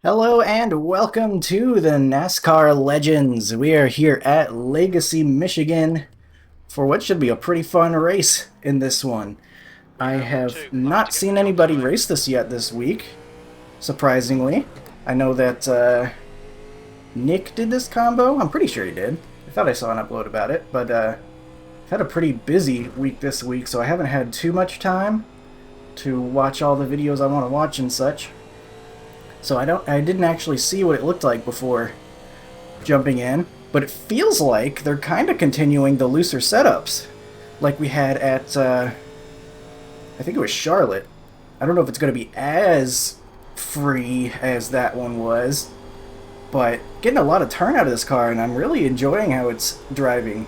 Hello and welcome to the NASCAR Legends. We are here at Legacy, Michigan for what should be a pretty fun race in this one. I have not seen anybody race this yet this week, surprisingly. I know that Nick did this combo. I'm pretty sure he did. I thought I saw an upload about it, but I've had a pretty busy week this week, so I haven't had too much time to watch all the videos I want to watch and such. So I didn't actually see what it looked like before jumping in, but it feels like they're kind of continuing the looser setups like we had at, I think it was Charlotte. I don't know if it's going to be as free as that one was, but getting a lot of turn out of this car, and I'm really enjoying how it's driving.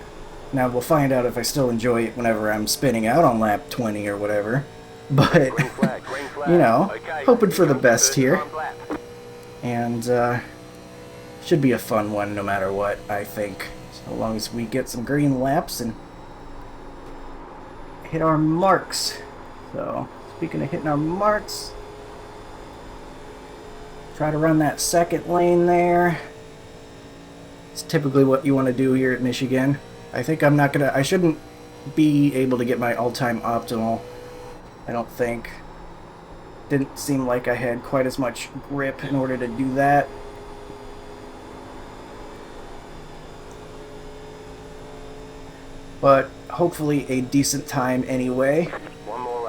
Now we'll find out if I still enjoy it whenever I'm spinning out on lap 20 or whatever. But, you know, hoping for the best here. And should be a fun one no matter what, I think. So long as we get some green laps and hit our marks. So, speaking of hitting our marks, try to run that second lane there. It's typically what you want to do here at Michigan. I think I shouldn't be able to get my all-time optimal, I don't think. Didn't seem like I had quite as much grip in order to do that. But hopefully a decent time anyway.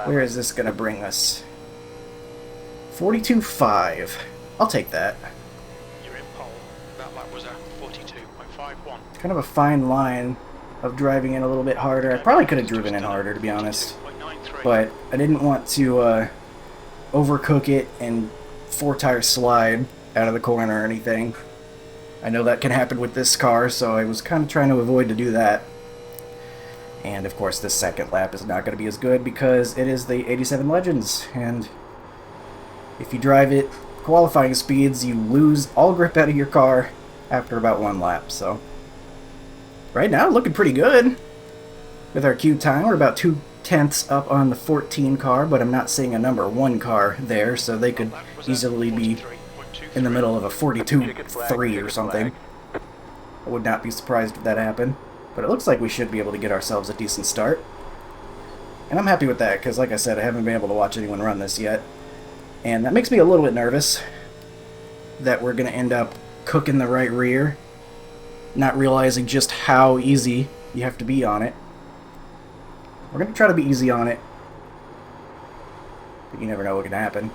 Where is this going to bring us? 42.5. I'll take that. You're in pole. That lap was a 42.51. Kind of a fine line of driving in a little bit harder. I probably could have driven in harder, to be honest. But I didn't want to overcook it and four-tire slide out of the corner or anything. I know that can happen with this car, so I was kind of trying to avoid to do that. And of course this second lap is not going to be as good because it is the 87 Legends, and if you drive it qualifying speeds, you lose all grip out of your car after about one lap. So right now looking pretty good with our Q time. We're about 2/10 up on the 14 car, but I'm not seeing a number 1 car there, so they could easily be in the middle of a 42.3 or something. I would not be surprised if that happened, but it looks like we should be able to get ourselves a decent start. And I'm happy with that, because like I said, I haven't been able to watch anyone run this yet. And that makes me a little bit nervous that we're going to end up cooking the right rear, not realizing just how easy you have to be on it. We're going to try to be easy on it, but you never know what can happen.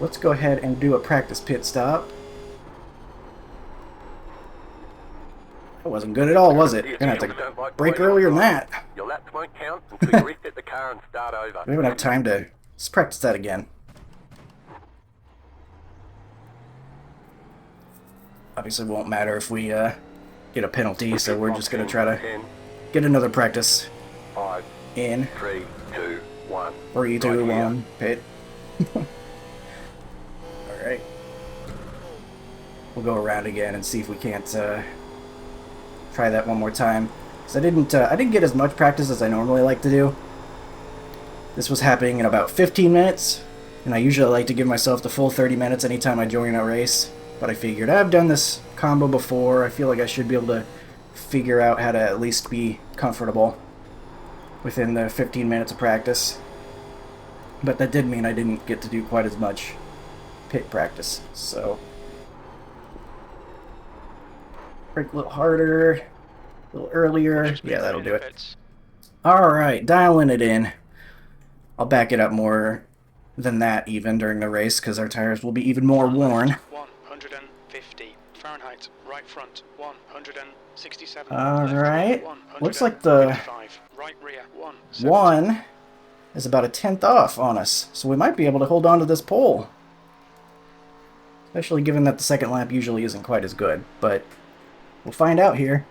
Let's go ahead and do a practice pit stop. That wasn't good at all, was it? We're going to have to brake earlier than that. Your laps won't count until you reset the car and start over. We haven't had time to... Let's practice that again. Obviously it won't matter if we get a penalty, so we're just going to try to get another practice 5, in. 3, 2, 1. 3, 2, 1, pit. Alright. We'll go around again and see if we can't try that one more time. Because I didn't get as much practice as I normally like to do. This was happening in about 15 minutes, and I usually like to give myself the full 30 minutes anytime I join a race. But I figured I've done this combo before. I feel like I should be able to figure out how to at least be comfortable within the 15 minutes of practice. But that did mean I didn't get to do quite as much pit practice. So brake a little harder, a little earlier. Yeah, that'll do it. Alright, dialing it in. I'll back it up more than that even during the race because our tires will be even more worn. 150 Fahrenheit, right front, 167. Alright, looks like the right rear, 1 is about a 10th off on us, so we might be able to hold on to this pole. Especially given that the second lap usually isn't quite as good, but we'll find out here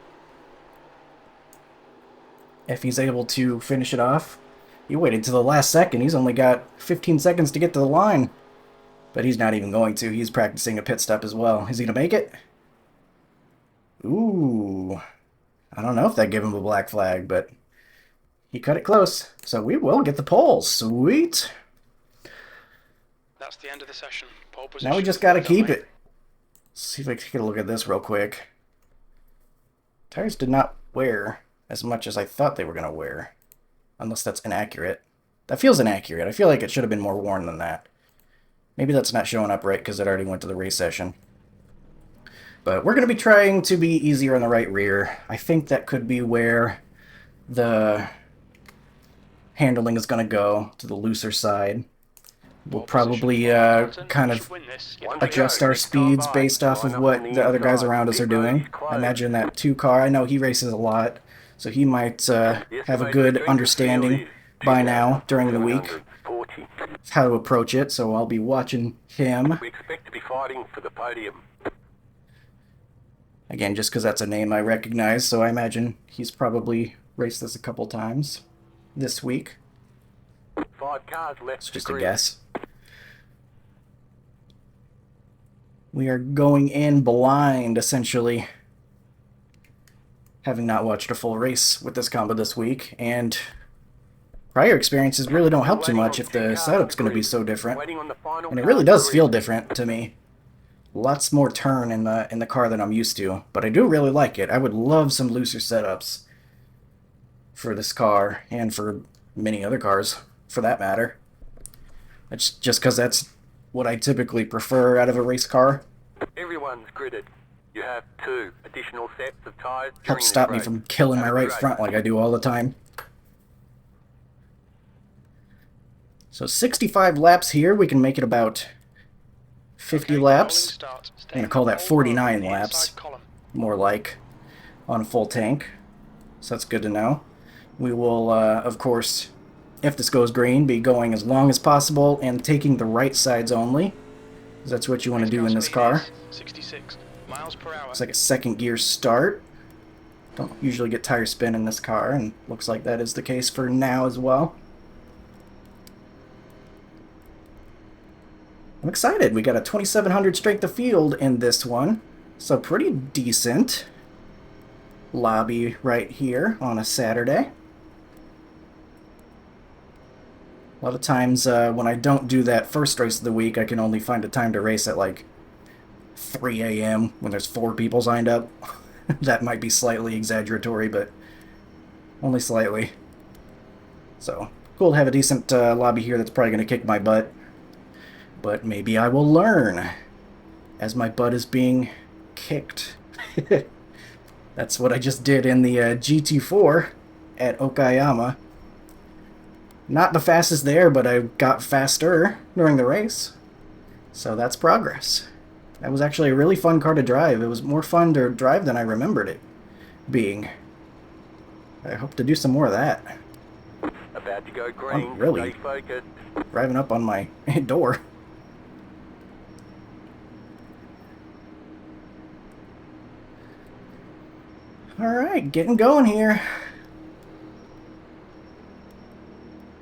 if he's able to finish it off. He waited to the last second. He's only got 15 seconds to get to the line. But he's not even going to. He's practicing a pit stop as well. Is he going to make it? Ooh. I don't know if that gave him a black flag, but he cut it close. So we will get the pole. Sweet. That's the end of the session. Pole position. Now we just gotta keep it. Let's see if I can take a look at this real quick. Tires did not wear as much as I thought they were gonna wear. Unless that's inaccurate. That feels inaccurate. I feel like it should have been more worn than that. Maybe that's not showing up right because it already went to the race session. But we're going to be trying to be easier on the right rear. I think that could be where the handling is going to go, to the looser side. We'll probably kind of adjust our speeds based off of what the other guys around us are doing. I imagine that 2-car, I know he races a lot, so he might have a good understanding by now during the week of how to approach it, so I'll be watching him. We expect to be fighting for the podium. Again, just because that's a name I recognize, so I imagine he's probably raced this a couple times this week. 5 cars left. It's just a guess. We are going in blind, essentially. Having not watched a full race with this combo this week, and prior experiences really don't help too much if the setup's going to be so different. And it really does feel different to me. Lots more turn in the car than I'm used to, but I do really like it. I would love some looser setups for this car, and for many other cars, for that matter. It's just because that's what I typically prefer out of a race car. Everyone's gridded. You have 2 additional sets of tires. Helps stop me from killing my right front like I do all the time. So 65 laps here, we can make it about 50 laps. I'm going to call that 49 laps, more like, on a full tank. So that's good to know. We will, of course, if this goes green, be going as long as possible and taking the right sides only, because that's what you want to do in this car. 66 miles per hour. It's like a second gear start. Don't usually get tire spin in this car, and looks like that is the case for now as well. I'm excited. We got a 2700 strength of field in this one, so pretty decent lobby right here on a Saturday. A lot of times when I don't do that first race of the week, I can only find a time to race at like 3 a.m. when there's 4 people signed up. That might be slightly exaggeratory, but only slightly. So, cool to have a decent lobby here that's probably going to kick my butt. But maybe I will learn as my butt is being kicked. That's what I just did in the GT4 at Okayama. Not the fastest there, but I got faster during the race. So that's progress. That was actually a really fun car to drive. It was more fun to drive than I remembered it being. I hope to do some more of that. About to go green. I'm really Stay focused. driving up on my door. Alright, getting going here.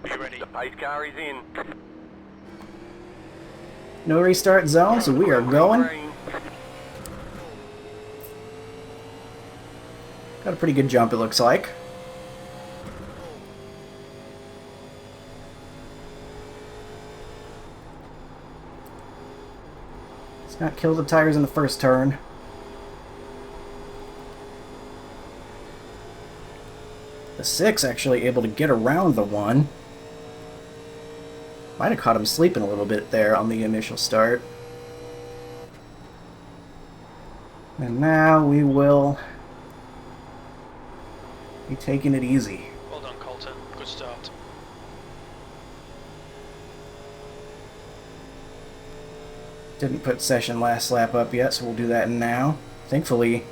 Are you ready? The pace car is in. No restart zone, so we are going. Green. Got a pretty good jump, it looks like. Let's not kill the tires in the first turn. The 6 actually able to get around the 1. Might have caught him sleeping a little bit there on the initial start. And now we will be taking it easy. Well done, Coulter. Good start. Didn't put session last lap up yet, so we'll do that now. Thankfully,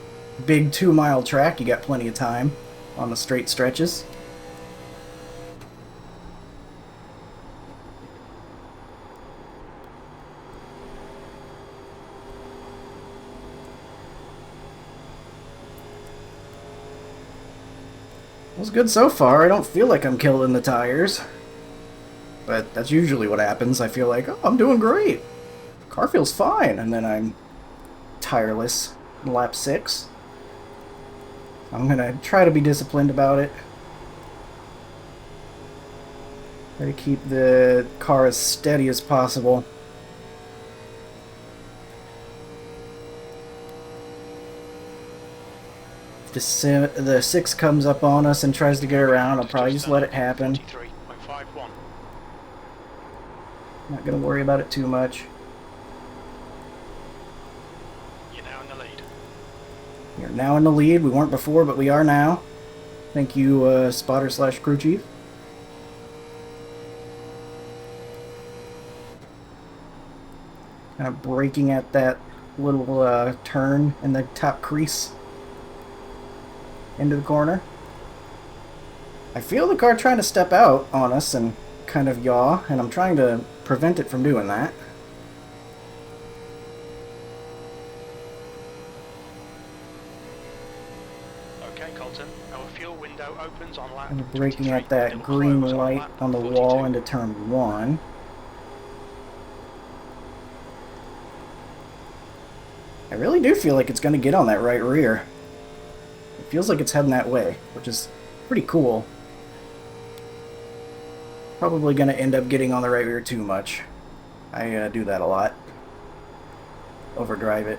big 2-mile track, you got plenty of time on the straight stretches. It was good so far. I don't feel like I'm killing the tires. But that's usually what happens. I feel like, oh, I'm doing great. Car feels fine. And then I'm tireless in lap 6. I'm going to try to be disciplined about it. Try to keep the car as steady as possible. the 6 comes up on us and tries to get around, I'll probably just let it happen. 43.51. Not gonna worry about it too much. You're now in the lead. We're now in the lead. We weren't before, but we are now. Thank you, spotter slash crew chief. Kind of braking at that little turn in the top crease into the corner. I feel the car trying to step out on us and kind of yaw, and I'm trying to prevent it from doing that. Okay, Colton. Our fuel window opens on lap And we're braking 23. at that It will green close light lap on the 42. wall into turn 1. I really do feel like it's going to get on that right rear. It feels like it's heading that way, which is pretty cool. Probably going to end up getting on the right rear too much. I do that a lot. Overdrive it.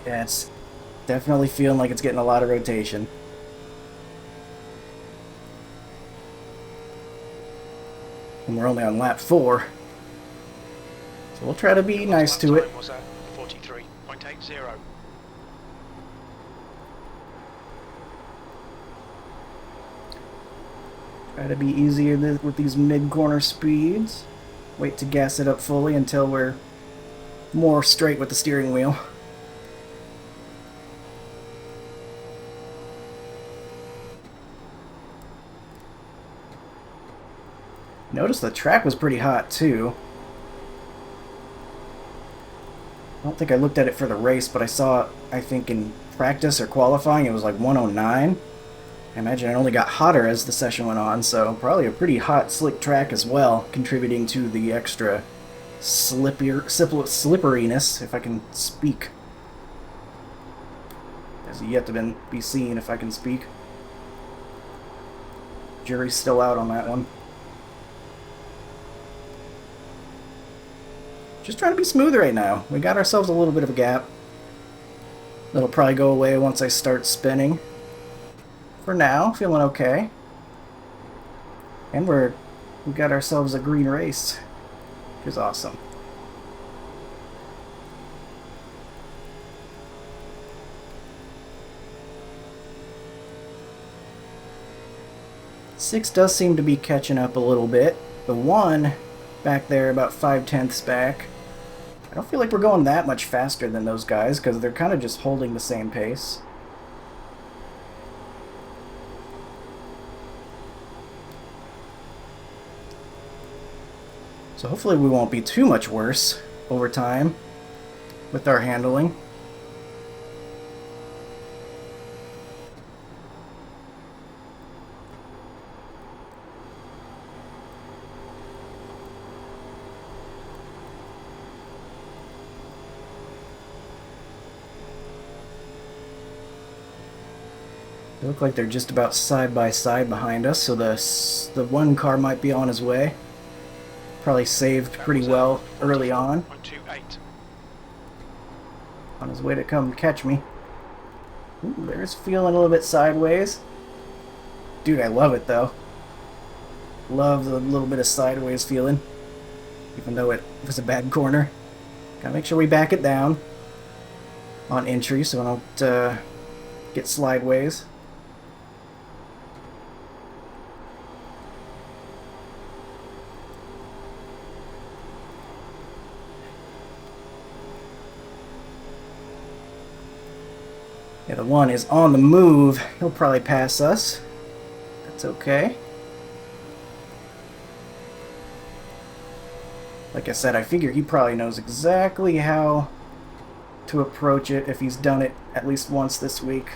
Yeah, it's definitely feeling like it's getting a lot of rotation. And we're only on lap 4. So we'll try to be Your nice last to lap it. time was at 43.80. Try to be easier with these mid-corner speeds. Wait to gas it up fully until we're more straight with the steering wheel. Notice the track was pretty hot too. I don't think I looked at it for the race, but I saw, I think in practice or qualifying, it was like 109. I imagine it only got hotter as the session went on, so probably a pretty hot, slick track as well, contributing to the extra slipperiness, if I can speak. Has yet to be seen if I can speak. Jury's still out on that one. Just trying to be smooth right now. We got ourselves a little bit of a gap. That'll probably go away once I start spinning. For now, feeling okay. And we got ourselves a green race, which is awesome. Six does seem to be catching up a little bit. The 1 back there about 5/10ths back. I don't feel like we're going that much faster than those guys because they're kind of just holding the same pace. So hopefully we won't be too much worse over time with our handling. They look like they're just about side by side behind us, so the one car might be on his way. Probably saved pretty well early on. 128. On his way to come catch me. Ooh, there's feeling a little bit sideways. Dude, I love it though. Love the little bit of sideways feeling. Even though it was a bad corner. Gotta make sure we back it down on entry so I don't get slideways. Yeah, the 1 is on the move. He'll probably pass us. That's okay. Like I said, I figure he probably knows exactly how to approach it if he's done it at least once this week.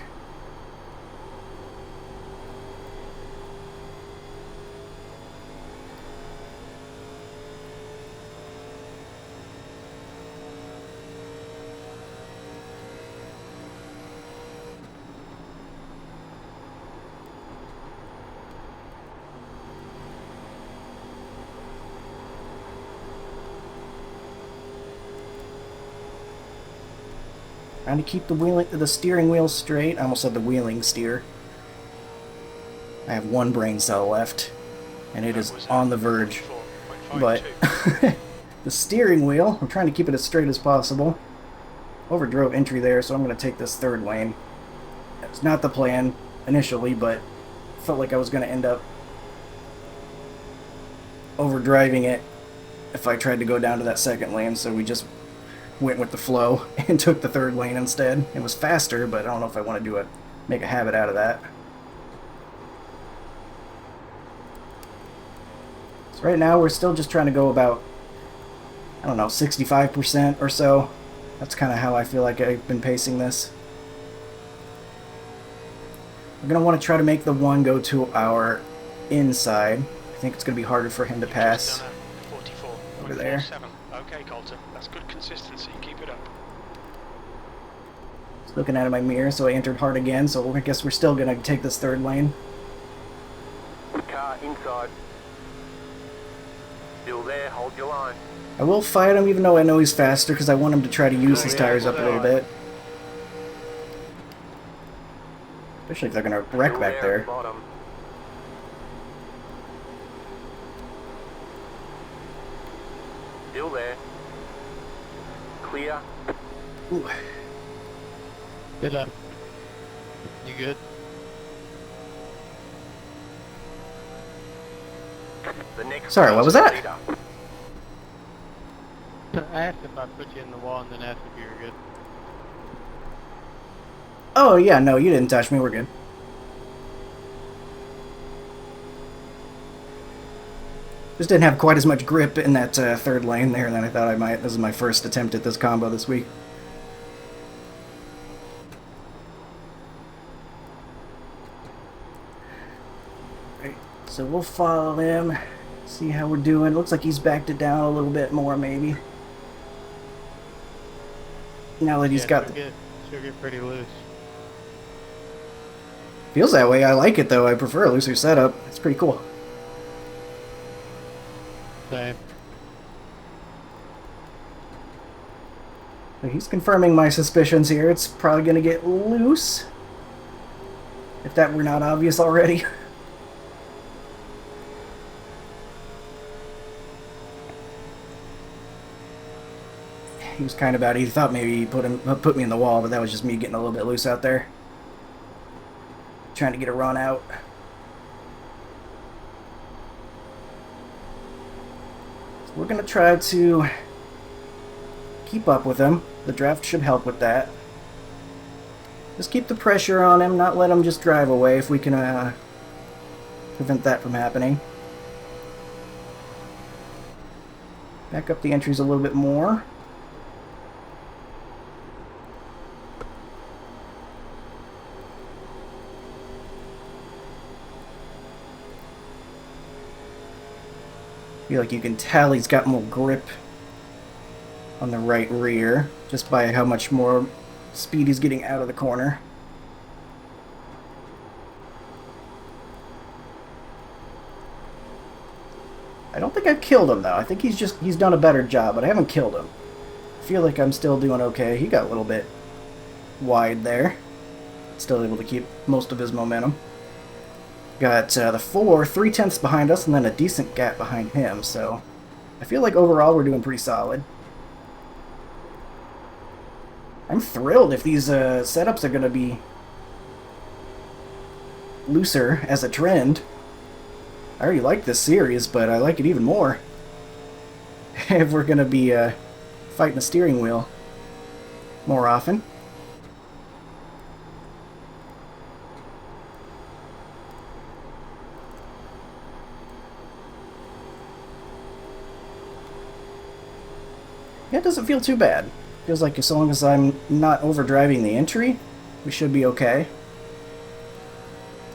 Trying to keep the steering wheel straight. I almost said the wheeling steer. I have one brain cell left, and it is on the verge. But the steering wheel, I'm trying to keep it as straight as possible. Overdrove entry there, so I'm going to take this third lane. It's not the plan initially, but felt like I was going to end up overdriving it if I tried to go down to that second lane, so we just went with the flow and took the third lane instead. It was faster, but I don't know if I want to make a habit out of that. So right now we're still just trying to go about, I don't know, 65% or so. That's kind of how I feel like I've been pacing this. We're going to want to try to make the one go to our inside. I think it's going to be harder for him to pass over there. Okay, Colton, that's good consistency. Keep it up. Just looking out of my mirror, so I entered hard again, so I guess we're still going to take this third lane. Car inside. Still there, hold your line. I will fight him even though I know he's faster because I want him to try to use his tires up a little bit. Especially if they're going to wreck back there. Still there. Clear. Ooh. Good luck. You good? The next Sorry, what was that? leader. I asked if I put you in the wall and then asked if you were good. Oh, yeah, no, you didn't touch me. We're good. Just didn't have quite as much grip in that third lane there than I thought I might. This is my first attempt at this combo this week. Right, so we'll follow him, see how we're doing. Looks like he's backed it down a little bit more, maybe. Now that he's got the... She'll get pretty loose. Feels that way. I like it, though. I prefer a looser setup. It's pretty cool. Same. So he's confirming my suspicions here. It's probably going to get loose. If that were not obvious already. He was kind of bad. He thought maybe he put me in the wall, but that was just me getting a little bit loose out there. Trying to get a run out. So we're going to try to keep up with him. The draft should help with that. Just keep the pressure on him, not let him just drive away if we can prevent that from happening. Back up the entries a little bit more. I feel like you can tell he's got more grip on the right rear just by how much more speed he's getting out of the corner. I don't think I've killed him though. I think he's done a better job, but I haven't killed him. I feel like I'm still doing okay. He got a little bit wide there. Still able to keep most of his momentum. Got the 3/10 behind us, and then a decent gap behind him, so I feel like overall we're doing pretty solid. I'm thrilled if these setups are going to be looser as a trend. I already like this series, but I like it even more if we're going to be fighting the steering wheel more often. Yeah, it doesn't feel too bad. Feels like as long as I'm not overdriving the entry, we should be okay.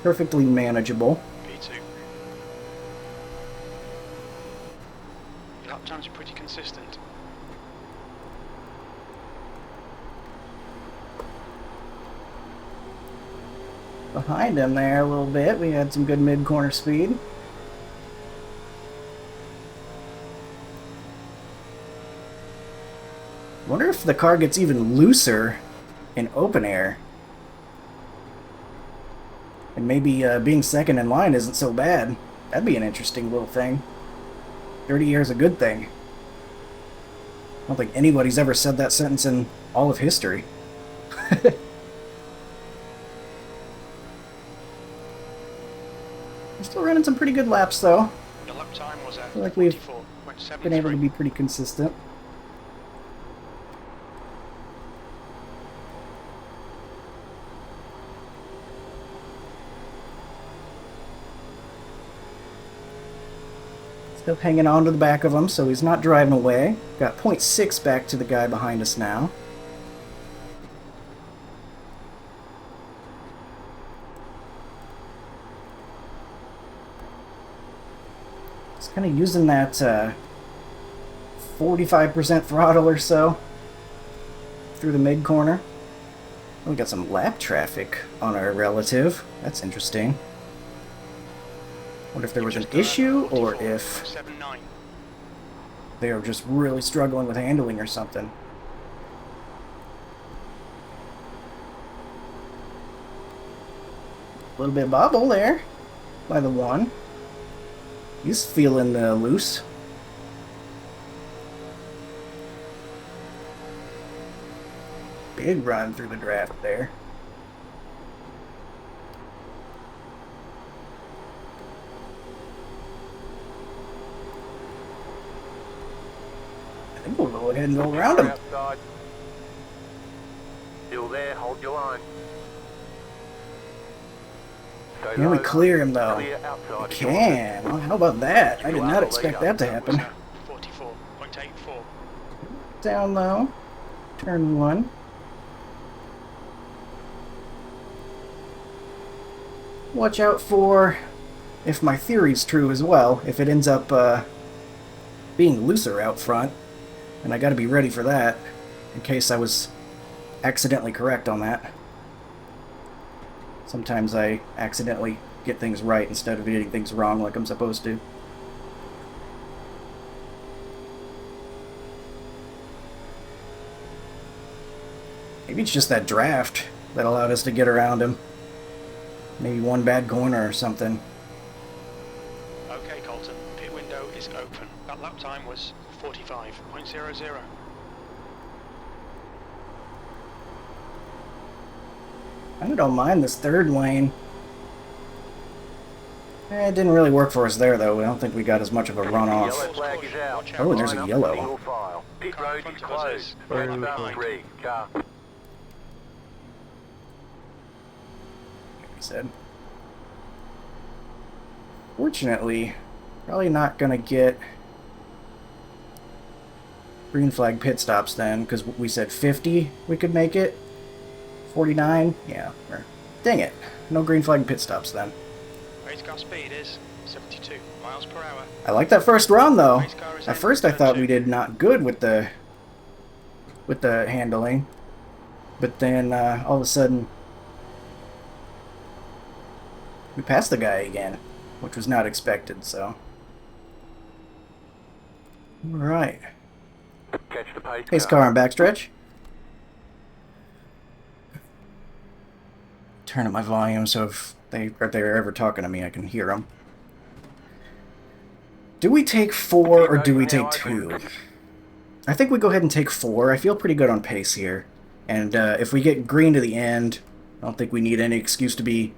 Perfectly manageable. P2. Your lap times are pretty consistent. Behind him there a little bit, we had some good mid-corner speed. Wonder if the car gets even looser in open air. And maybe being second in line isn't so bad. That'd be an interesting little thing. 30 years a good thing. I don't think anybody's ever said that sentence in all of history. We're still running some pretty good laps, though. The lap time was at I feel like we've 44.73. been able to be pretty consistent. Still hanging on to the back of him, so he's not driving away. Got 0.6 back to the guy behind us now. He's kind of using that 45% throttle or so through the mid corner. We got some lap traffic on our relative. That's interesting. Wonder if there was an issue or if 79. they are just really struggling with handling or something. A little bit of bobble there by the one. He's feeling loose. Big run through the draft there. I think we'll go ahead and go around him. Outside. Still there, hold your line. Stay Can we low. clear him though? Clear outside. We can. Well, how about that? I did not expect that to happen. 44.84. Down low. Turn one. Watch out for, if my theory's true as well, if it ends up being looser out front. And I gotta be ready for that, in case I was accidentally correct on that. Sometimes I accidentally get things right instead of getting things wrong like I'm supposed to. Maybe it's just that draft that allowed us to get around him. Maybe one bad corner or something. Okay, Colton, pit window is open. That lap time was 45.00. I don't mind this third lane. It didn't really work for us there, though. I don't think we got as much of a runoff. Yellow flag is out. Watch out. Oh, and there's a Line up, yellow. single file. Pit Car in road front is of us closed. is Red right bar behind. 3, car. He said. Fortunately, probably not gonna get green flag pit stops then, because we said 50 we could make it. 49? Yeah. Dang it. No green flag pit stops then. Race car speed is 72 miles per hour. I like that first run though. Race car is At in first I turn thought two. we did not good with the handling, but then all of a sudden we passed the guy again, which was not expected. So, all right, Catch the pace pace car on backstretch. Turn up my volume so if they're ever talking to me, I can hear them. Do we take 4 or do we take 2? I think we go ahead and take 4. I feel pretty good on pace here. And if we get green to the end, I don't think we need any excuse to be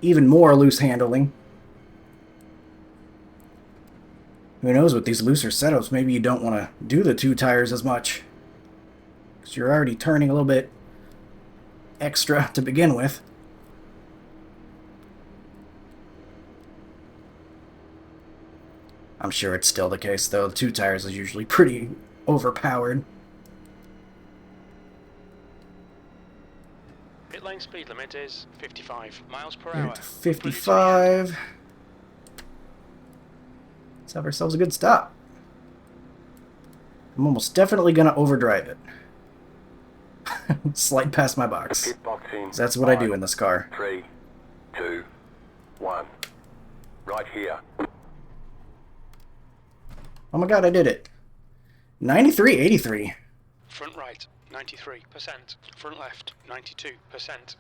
even more loose handling. Who knows, with these looser setups, maybe you don't want to do the 2 tires as much. Because you're already turning a little bit extra to begin with. I'm sure it's still the case, though. 2 tires is usually pretty overpowered. Pit lane speed limit is 55 miles per We're hour. at 55. Let's have ourselves a good stop. I'm almost definitely going to overdrive it. Slide past my box. Pit box in. That's what I do in this car. 3, 2, 1. Right here. Oh my god, I did it. 93.83. Front right. 93%. Front left, 92%.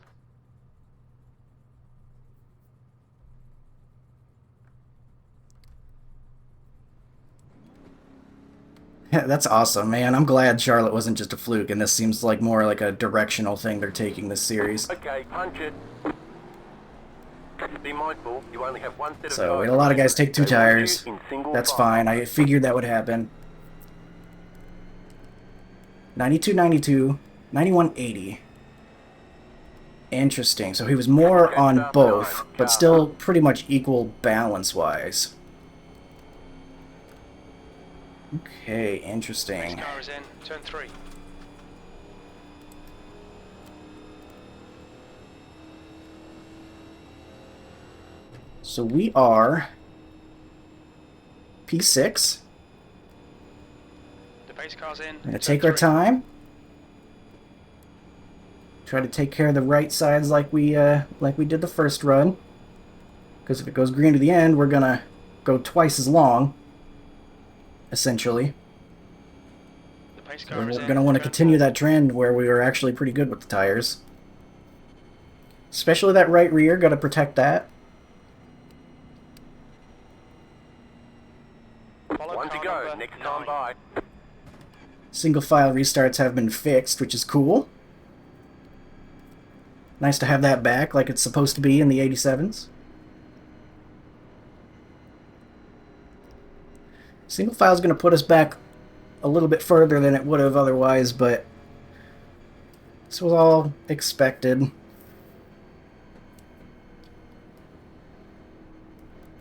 That's awesome, man. I'm glad Charlotte wasn't just a fluke, and this seems like more like a directional thing they're taking this series. Okay, punch it. Be mindful, you only have one set of So, we tires. had a lot of guys take 2 They want you tires. in single That's file. fine. I figured that would happen. 92-92, 91-80. Interesting. So he was more on both, but still pretty much equal balance-wise. Okay, interesting. Next car is in, turn 3. So we are P6. The pace car's in. Gonna take our time. Try to take care of the right sides like we did the first run. Because if it goes green to the end, we're gonna go twice as long, essentially. The pace So car is we're in, gonna want to turn continue 4. that trend where we were actually pretty good with the tires. Especially that right rear, gotta protect that. Follow One to car go, number next 9. time by. Single file restarts have been fixed, which is cool. Nice to have that back like it's supposed to be in the 87s. Single file is going to put us back a little bit further than it would have otherwise, but this was all expected.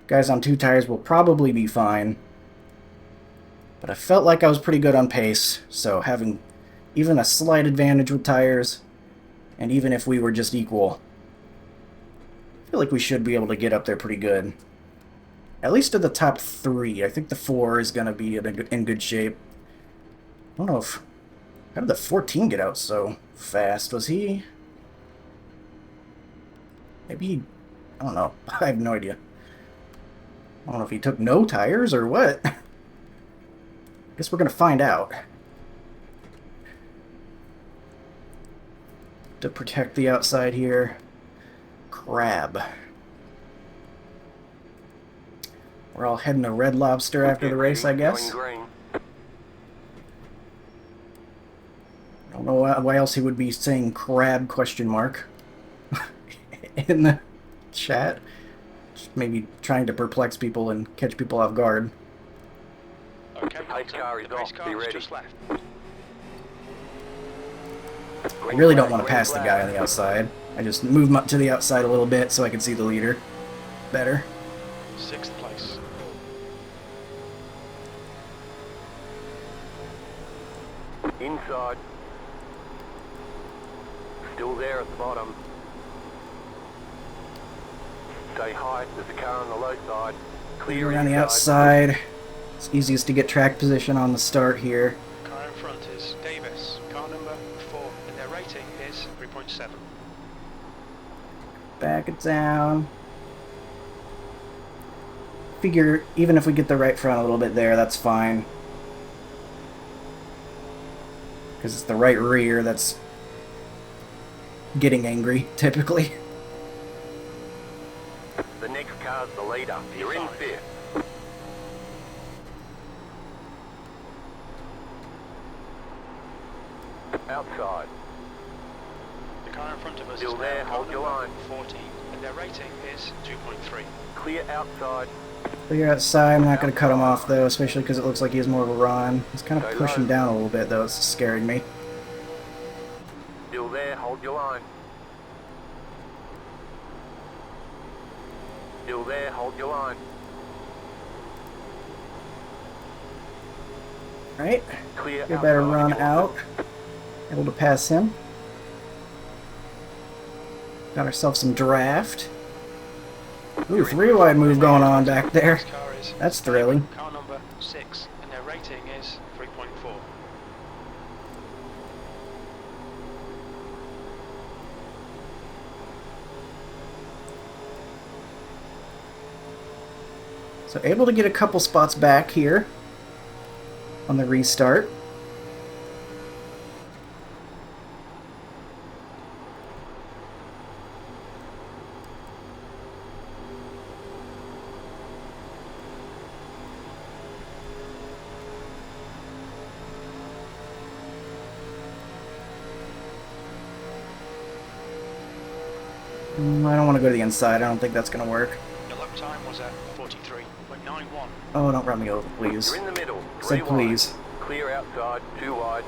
Guys on 2 tires will probably be fine. But I felt like I was pretty good on pace, so having even a slight advantage with tires, and even if we were just equal, I feel like we should be able to get up there pretty good. At least to the top 3. I think the 4 is going to be in good shape. I don't know if... How did the 14 get out so fast? Was he... Maybe he... I don't know. I have no idea. I don't know if he took no tires or what. Guess we're going to find out. To protect the outside here. Crab. We're all heading to Red Lobster after the race, I guess. Going green. I don't know why else he would be saying crab question mark in the chat. Just maybe trying to perplex people and catch people off guard. Okay, Pace car is the pace off, car be is ready. just left. I really don't want to pass the guy on the outside. I just move him up to the outside a little bit so I can see the leader better. 6th place. Inside. Still there at the bottom. Stay high, there's a car on the low side. Clear Around the inside. outside. It's easiest to get track position on the start here. Car in front is Davis, car number 4, and their rating is 3.7. Back it down. Figure even if we get the right front a little bit there, that's fine. Because it's the right rear that's getting angry, typically. The next car's the leader. You're in Five. 5th. Outside. The car in front of us Still is there, now hold car your number line. 14, and their rating is 2.3. Clear outside. Clear outside. I'm not going to cut him off, though, especially because it looks like he has more of a run. He's kind of Go pushing low. down a little bit, though. It's scaring me. Still there, hold your line. Still there, hold your line. Right? Clear We better outside run if you out. want Able to pass him. Got ourselves some draft. Ooh, 3-wide move going on back there. This car is That's thrilling. car number 6, and their rating is 3.4. So able to get a couple spots back here on the restart. go to the inside. I don't think that's gonna work. Your lap time was at 43.91. Oh, don't run me over, please. You're in the middle. Said 3 wide. please. Clear outside. 2 wide.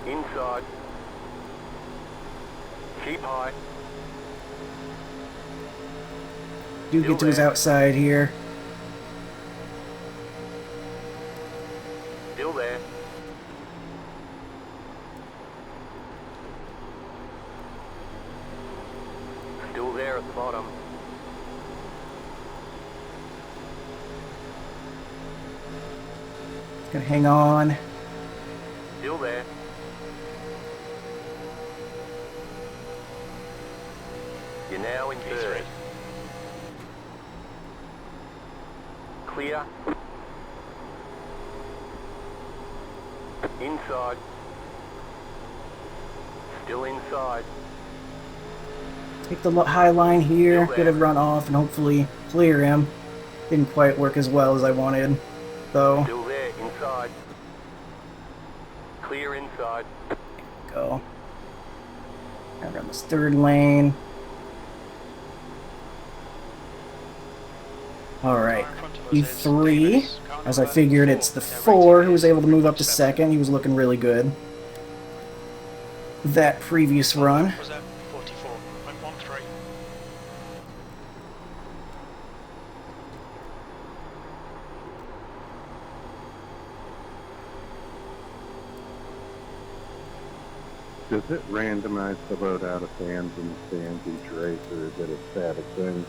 Inside. Keep high. Do get to his outside here. Still there. Still there at the bottom. Gonna hang on. Still there. You're now in third. Clear. Inside. Still inside. Take the high line here. Still there. Could have run off and hopefully clear him. Didn't quite work as well as I wanted, though. Still there. Inside. Clear inside. Go. Now run this third lane. Alright, E3. As I figured, it's the 4 who was able to move up to second. He was looking really good that previous run. Was at 44.13. Does it randomize the load out of fans and stands each race, or is it a static thing?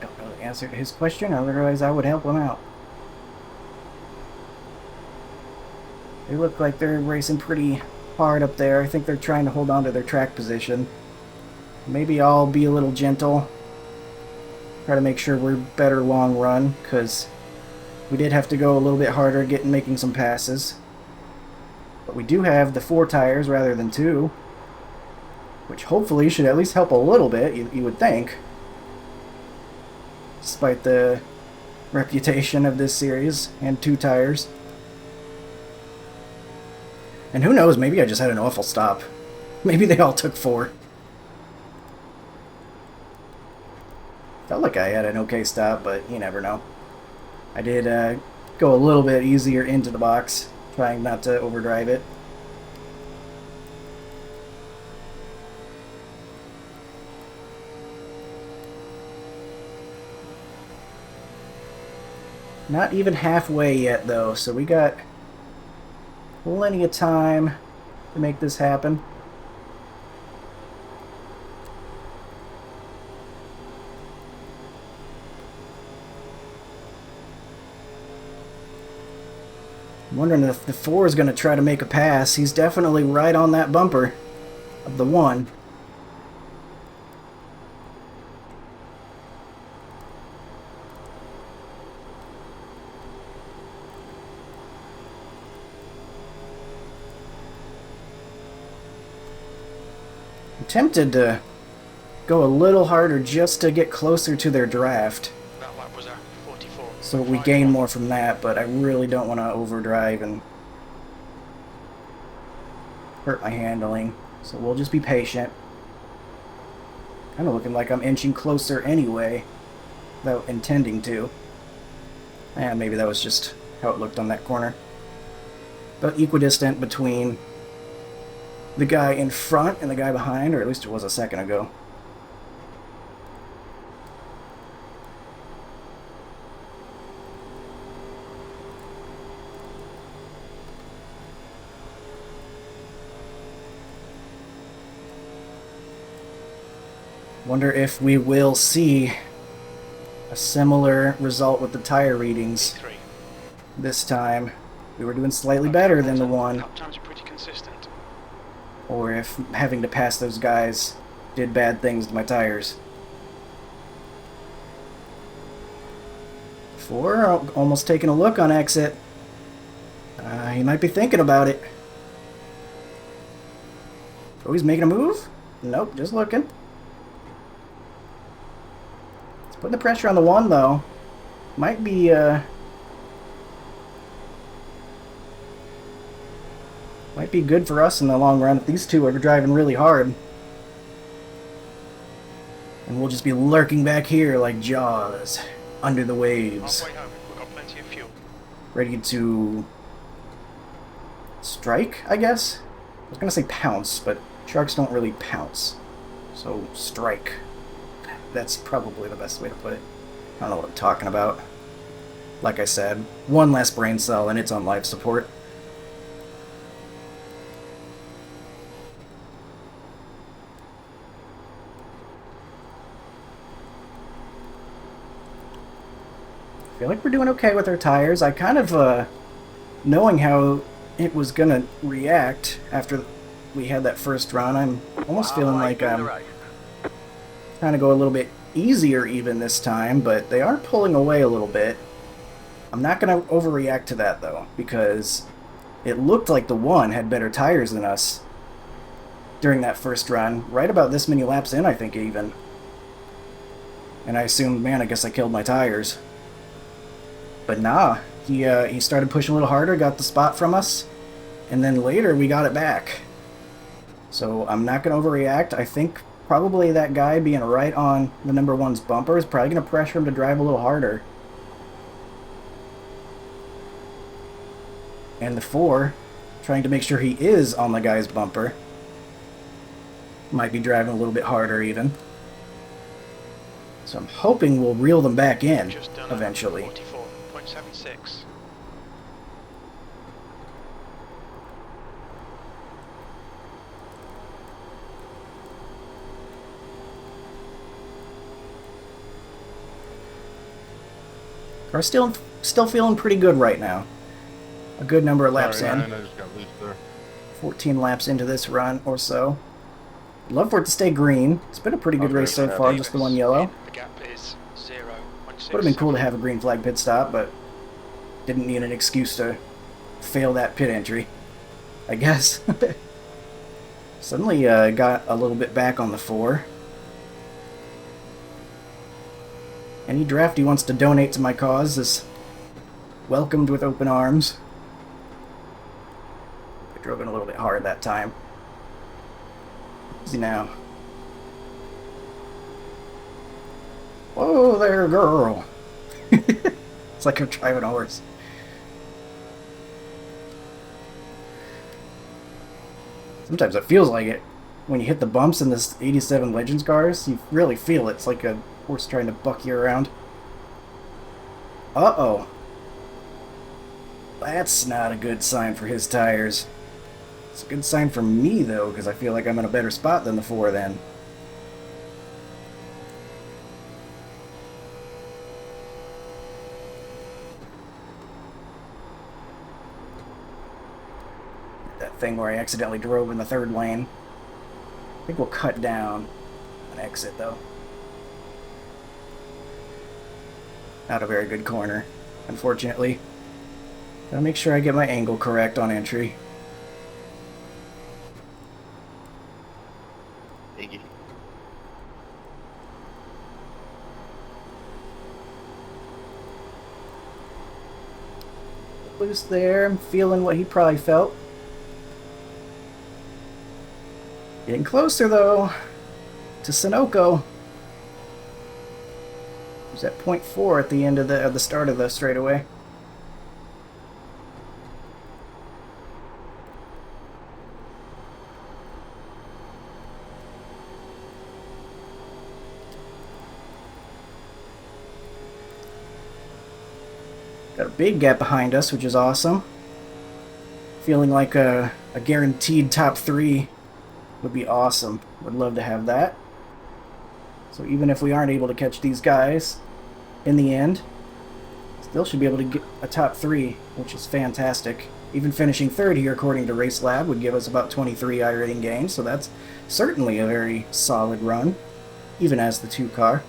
Don't know the answer to his question, otherwise I would help him out. They look like they're racing pretty hard up there. I think they're trying to hold on to their track position. Maybe I'll be a little gentle. Try to make sure we're better long run, because we did have to go a little bit harder making some passes. But we do have the 4 tires rather than 2, which hopefully should at least help a little bit, you would think. Despite the reputation of this series, and 2 tires. And who knows, maybe I just had an awful stop. Maybe they all took 4. Felt like I had an okay stop, but you never know. I did go a little bit easier into the box, trying not to overdrive it. Not even halfway yet, though, so we got plenty of time to make this happen. I'm wondering if the 4 is going to try to make a pass. He's definitely right on that bumper of the 1. I'm tempted to go a little harder just to get closer to their draft, That lap was at 44. so we gain more from that, but I really don't want to overdrive and hurt my handling, so we'll just be patient. Kind of looking like I'm inching closer anyway, without intending to. And maybe that was just how it looked on that corner. But equidistant between the guy in front and the guy behind, or at least it was a second ago. Wonder if we will see a similar result with the tire readings E3. this time. We were doing slightly better than the 1, Lap times are pretty consistent. or if having to pass those guys did bad things to my tires. 4, almost taking a look on exit. He might be thinking about it. Oh, he's making a move? Nope, just looking. It's putting the pressure on the 1, though. Might be might be good for us in the long run if these two are driving really hard. And we'll just be lurking back here like Jaws, under the waves, Halfway home, we've got plenty of fuel. ready to strike, I guess? I was gonna say pounce, but sharks don't really pounce. So, strike. That's probably the best way to put it. I don't know what I'm talking about. Like I said, one less brain cell and it's on life support. I feel like we're doing okay with our tires. I kind of, knowing how it was gonna react after we had that first run, I'm almost feeling like I'm trying to go a little bit easier even this time, but they are pulling away a little bit. I'm not going to overreact to that, though, because it looked like the one had better tires than us during that first run, right about this many laps in, I think, even. And I assumed, man, I guess I killed my tires. But nah, he started pushing a little harder, got the spot from us, and then later we got it back. So I'm not going to overreact. I think probably that guy being right on the number one's bumper is probably going to pressure him to drive a little harder. And the 4, trying to make sure he is on the guy's bumper. Might be driving a little bit harder even. So I'm hoping we'll reel them back in Just done eventually. 44.76. We're still feeling pretty good right now. A good number of laps Sorry, in. man, I just got loose there. 14 laps into this run or so. Love for it to stay green. It's been a pretty good Okay, race so yeah. far, just the one yellow. The gap is 0.6. Would have been cool to have a green flag pit stop, but didn't need an excuse to fail that pit entry, I guess. Suddenly got a little bit back on the 4. Any drafty wants to donate to my cause is welcomed with open arms. I drove in a little bit hard that time. Easy now. Whoa there, girl. It's like I'm driving a horse. Sometimes it feels like it. When you hit the bumps in this 87 Legends cars, you really feel it. It's like a horse trying to buck you around. Uh-oh. That's not a good sign for his tires. It's a good sign for me, though, because I feel like I'm in a better spot than the 4 then. That thing where I accidentally drove in the 3rd lane. I think we'll cut down an exit, though. Not a very good corner, unfortunately. Gotta make sure I get my angle correct on entry. Thank you. Loose there. I'm feeling what he probably felt. Getting closer, though, to Sunoco. There's that .4 at the end of the start of the straightaway. Got a big gap behind us, which is awesome. Feeling like a guaranteed top 3 would be awesome. Would love to have that. So even if we aren't able to catch these guys in the end, still should be able to get a top 3, which is fantastic. Even finishing 3rd here, according to Race Lab, would give us about 23 iRating gains, so that's certainly a very solid run, even as the 2 car.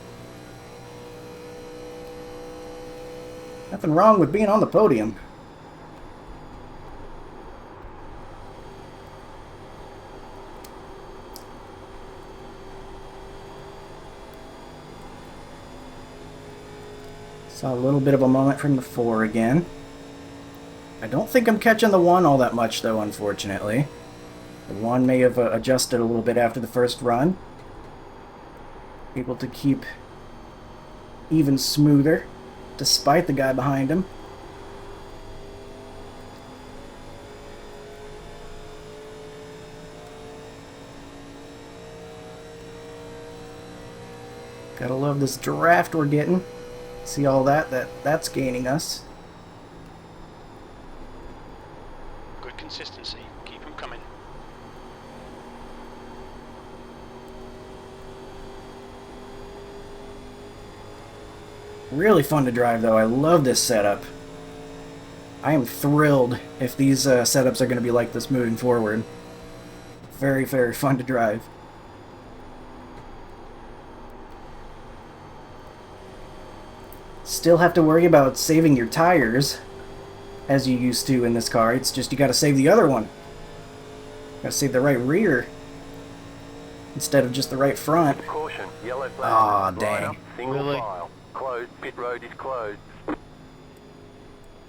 Nothing wrong with being on the podium. Saw a little bit of a moment from the 4 again. I don't think I'm catching the one all that much, though, unfortunately. The one may have adjusted a little bit after the first run. Able to keep even smoother, despite the guy behind him. Gotta love this draft we're getting. See all that's gaining us. Good consistency. Keep them coming. Really fun to drive, though. I love this setup. I am thrilled if these setups are going to be like this moving forward. Very, very fun to drive. Still have to worry about saving your tires as you used to in this car. It's just you got to save the other one. Got to save the right rear instead of just the right front. Caution, yellow flag. Aw, Line dang. up, single Really? file. Closed, pit road is closed.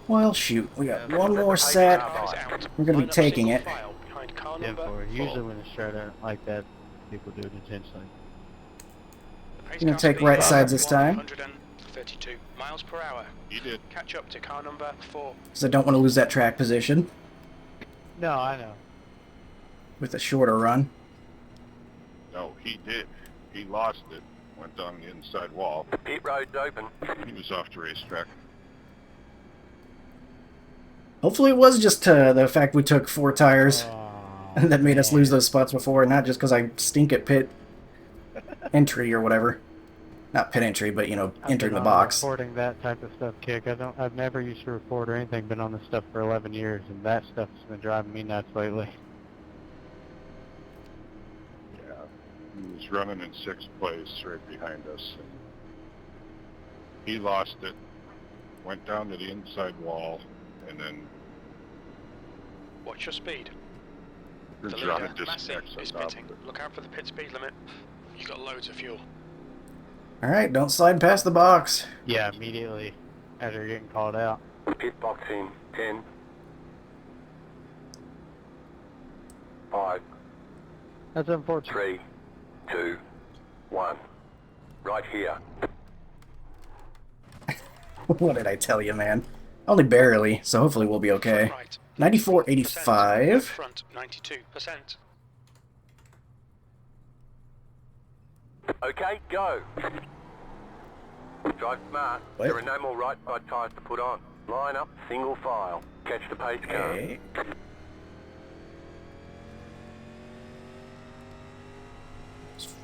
Well, shoot. We got Yeah. one more set. Car is out. We're going to Line be up taking single it. file behind car 10 number 4. 4. Usually when it's straight out like that, people do it intentionally. The pace Gonna car take speed right is sides this time. 132 miles per hour. You did. Catch up to car number 4. Because I don't want to lose that track position No, I know. with a shorter run. No, he did. He lost it. Went down the inside wall. Pit road's open. He was off the racetrack. Hopefully it was just the fact we took 4 tires Oh, that made us man. lose those spots before, not just because I stink at pit entry or whatever. Not pit entry, but, you know, I've entering the been on box. reporting that type of stuff, Kick. I've never used to report or anything. Been on this stuff for 11 years, and that stuff's been driving me nuts lately. Yeah. He was running in 6th place right behind us. He lost it. Went down to the inside wall. And then Watch your speed. the The driver leader, just Massey, next on is top pitting. of it. Look out for the pit speed limit. You got loads of fuel. Alright, don't slide past the box. Yeah, immediately after getting called out. Pit box in 10, 5, That's unfortunate. 3, 2, 1. Right here. What did I tell you, man? Only barely, so hopefully we'll be okay. Right. 94.85. Front 92%. Okay, go. Drive smart. What? There are no more right side tyres to put on. Line up, single file. Catch the pace car. Okay.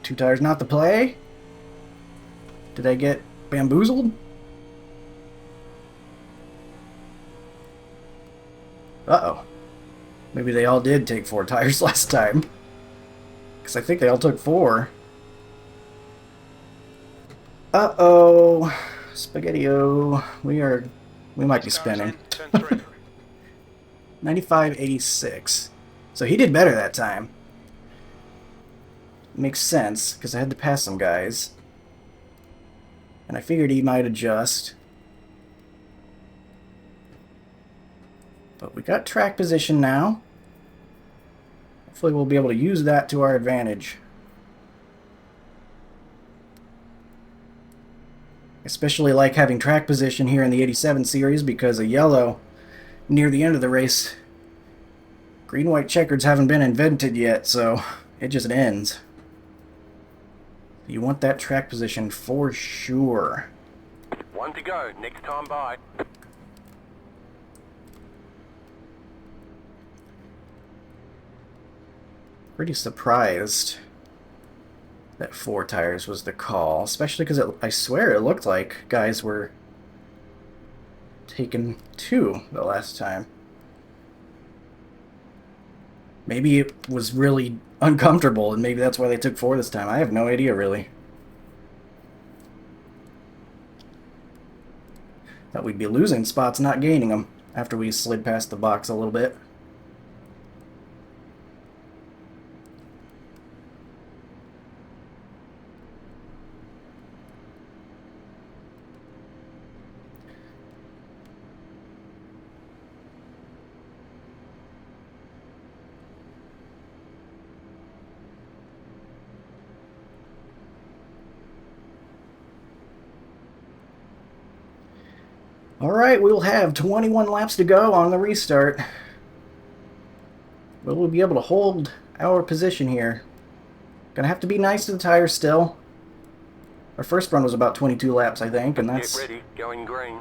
Two tires not the play? Did I get bamboozled? Uh-oh. Maybe they all did take 4 tires last time. Because I think they all took 4. Uh-oh. Spaghetti-o. We might be Pace car is spinning. on turn 3. 95.86. So he did better that time. Makes sense, because I had to pass some guys. And I figured he might adjust. But we got track position now. Hopefully we'll be able to use that to our advantage. Especially like having track position here in the 87 series because of yellow near the end of the race. Green-white checkers haven't been invented yet, so it just ends. You want that track position for sure. 1 to go. Next time by. Pretty surprised that 4 tires was the call, especially because I swear it looked like guys were taking 2 the last time. Maybe it was really uncomfortable, and maybe that's why they took 4 this time. I have no idea, really. Thought we'd be losing spots, not gaining them, after we slid past the box a little bit. Alright, we'll have 21 laps to go on the restart. Will we be able to hold our position here? Gonna have to be nice to the tires still. Our first run was about 22 laps, I think, and Get that's ready, going green.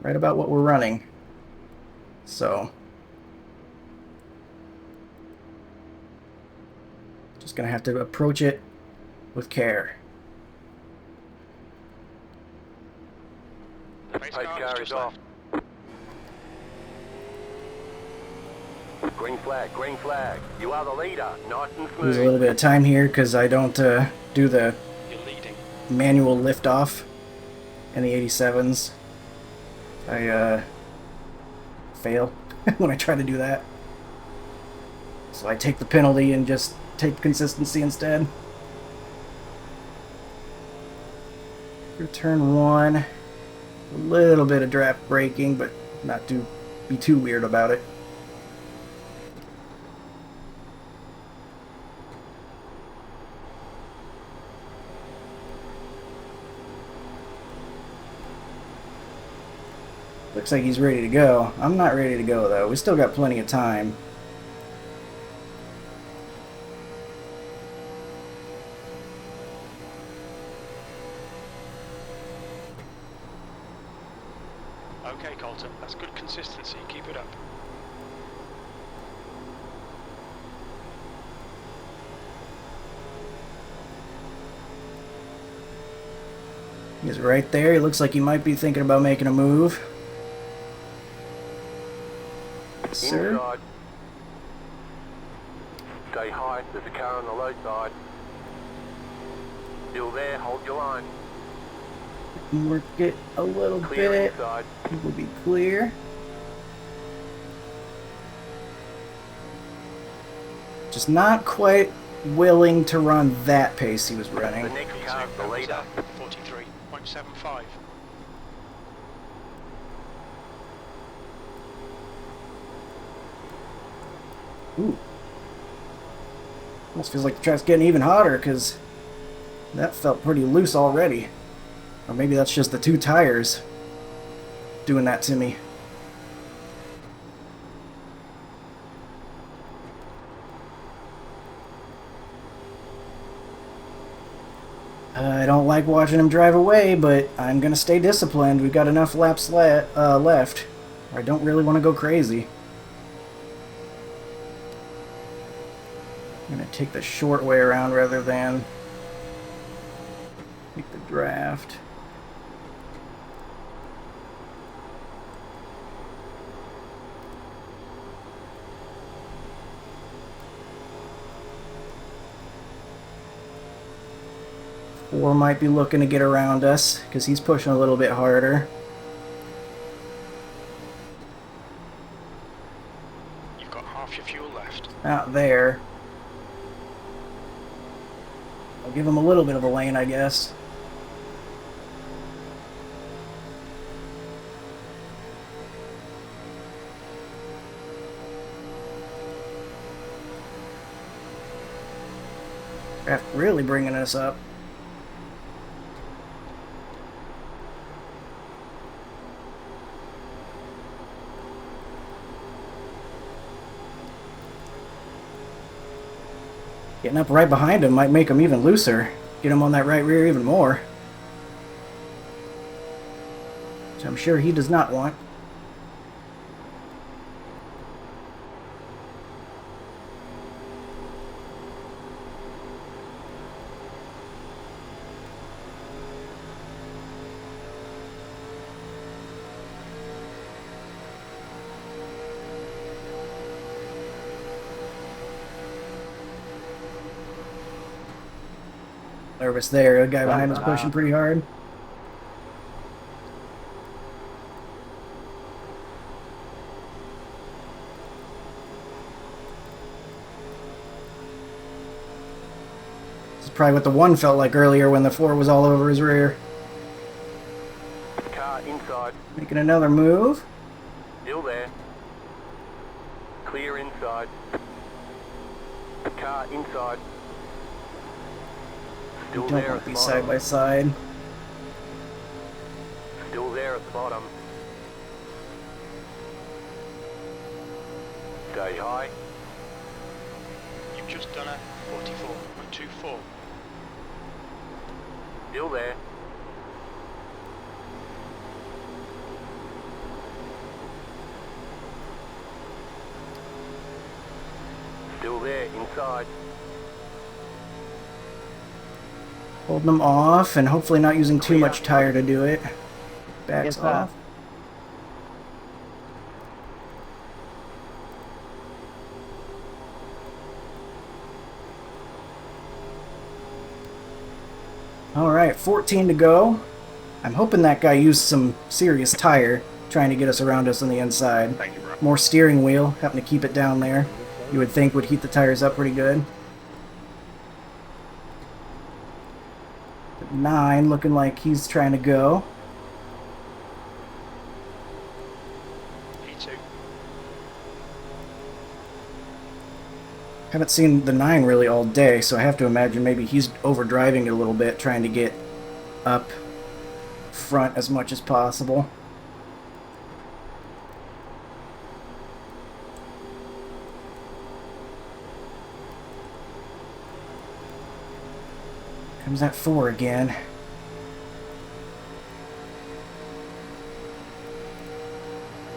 right about what we're running. So, just gonna have to approach it with care. Pace Pace car car is is just off. left. Green flag, green flag. You are the leader. Nice and Lose a little smooth. bit of time here because I don't do the You're leading. manual liftoff in the 87s. I fail when I try to do that. So I take the penalty and just take consistency instead. For turn 1, a little bit of draft braking, but not to be too weird about it. Looks like he's ready to go. I'm not ready to go, though. We still got plenty of time. Okay, Colton, that's good consistency. Keep it up. He's right there. He looks like he might be thinking about making a move. Sir? Inside. Stay high. There's a car on the low side. Still there. Hold your line. Work it a little Clear bit. inside. It will be clear. Just not quite willing to run that pace he was The running. next car's the leader. 43.75. Ooh. Almost feels like the track's getting even hotter because that felt pretty loose already. Or maybe that's just the two tires doing that to me. I don't like watching him drive away, but I'm gonna stay disciplined. We've got enough laps left. I don't really want to go crazy. I'm gonna take the short way around rather than take the draft. Or might be looking to get around us because he's pushing a little bit harder. You've got half your fuel left. Out there. I'll give him a little bit of a lane, I guess. Draft really bringing us up. Getting up right behind him might make him even looser. Get him on that right rear even more. Which I'm sure he does not want. Nervous there. The guy behind us pushing pretty hard. This is probably what the 1 felt like earlier when the 4 was all over his rear. Car inside. Making another move. Still there. Clear inside. Car inside. Still Don't there want at to the be side bottom. by side. Still there at the bottom. Stay high. You've just done a 44.24. Still there. Still there, inside. Holding them off and hopefully not using too much tire to do it. Backs Inside. off. Alright, 14 to go. I'm hoping that guy used some serious tire trying to get us around us on the inside. Thank you, bro. More steering wheel, having to keep it down there. You would think would heat the tires up pretty good. 9 looking like he's trying to go. P2. Haven't seen the 9 really all day, so I have to imagine maybe he's overdriving it a little bit, trying to get up front as much as possible. Comes that 4 again.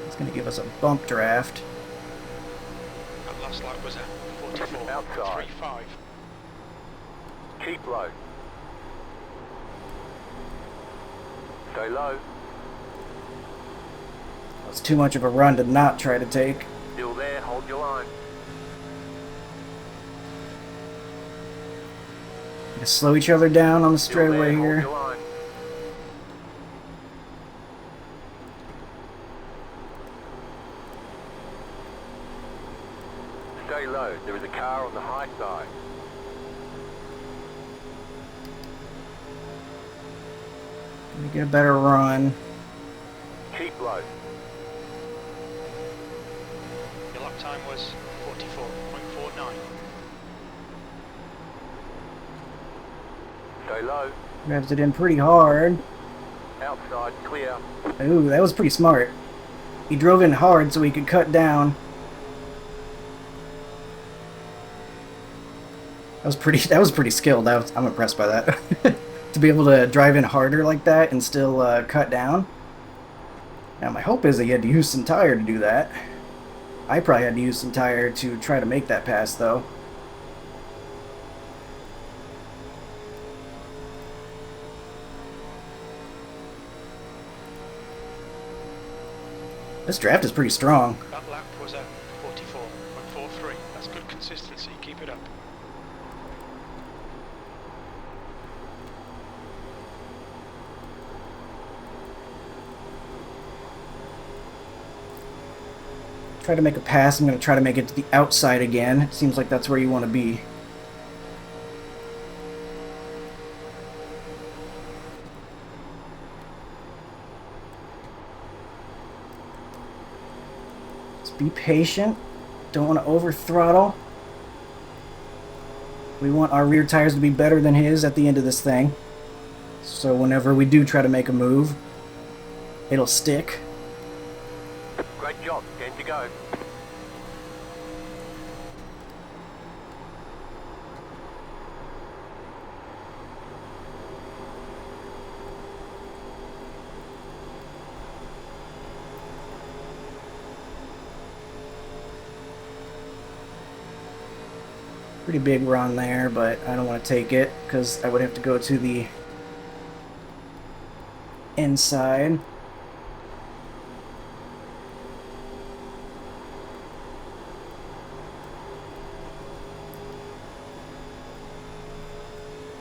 It's going to give us a bump draft. That last lap was a Outside. 44.35. Keep low. Stay low. It's too much of a run to not try to take. Still there, hold your line. Gonna slow each other down on the Still straightaway there, hold here. your line. Stay low, there is a car on the high side. Gonna get a better run. Keep low. Your lap time was 44.49. Stay low. Revs it in pretty hard. Outside, clear. Ooh, that was pretty smart. He drove in hard so he could cut down. That was pretty skilled. I'm impressed by that. To be able to drive in harder like that and still cut down. Now my hope is that he had to use some tire to do that. I probably had to use some tire to try to make that pass though. This draft is pretty strong. That lap was a 44.43. That's good consistency. Keep it up. Try to make a pass. I'm going to try to make it to the outside again. It seems like that's where you want to be. Just be patient. Don't want to over throttle. We want our rear tires to be better than his at the end of this thing. So whenever we do try to make a move, it'll stick. Great job, 10 to go. Pretty big run there, but I don't want to take it because I would have to go to the inside.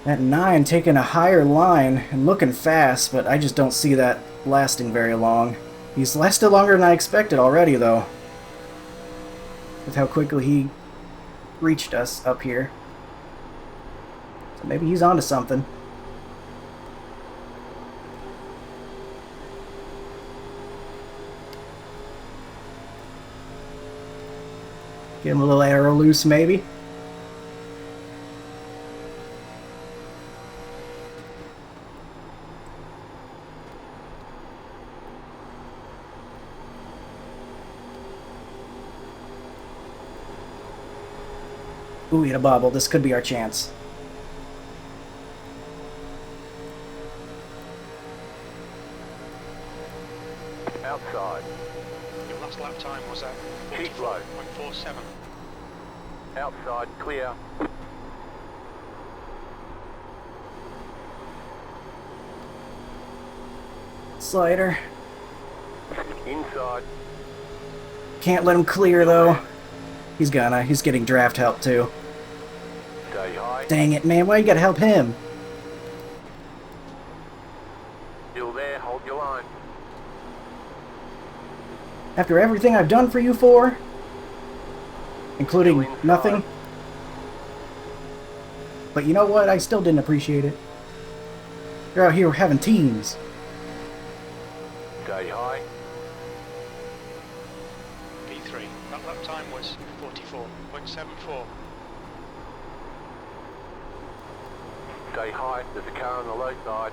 That 9 taking a higher line and looking fast, but I just don't see that lasting very long. He's lasted longer than I expected already, though. With how quickly he reached us up here. So maybe he's onto something. Get him a little arrow loose, maybe. Ooh, we had a bobble. This could be our chance. Outside. Your last lap time was at Keep low. 44.47. Outside, clear. Slider. Inside. Can't let him clear, though. He's gonna. He's getting draft help, too. Stay high. Dang it, man. Why you gotta help him? Still there, hold your line. After everything I've done for you four? Including Still inside. nothing? But you know what? I still didn't appreciate it. You're out here having teams. Stay high. P3. That lap time was 44.74. Stay high. There's a car on the low side.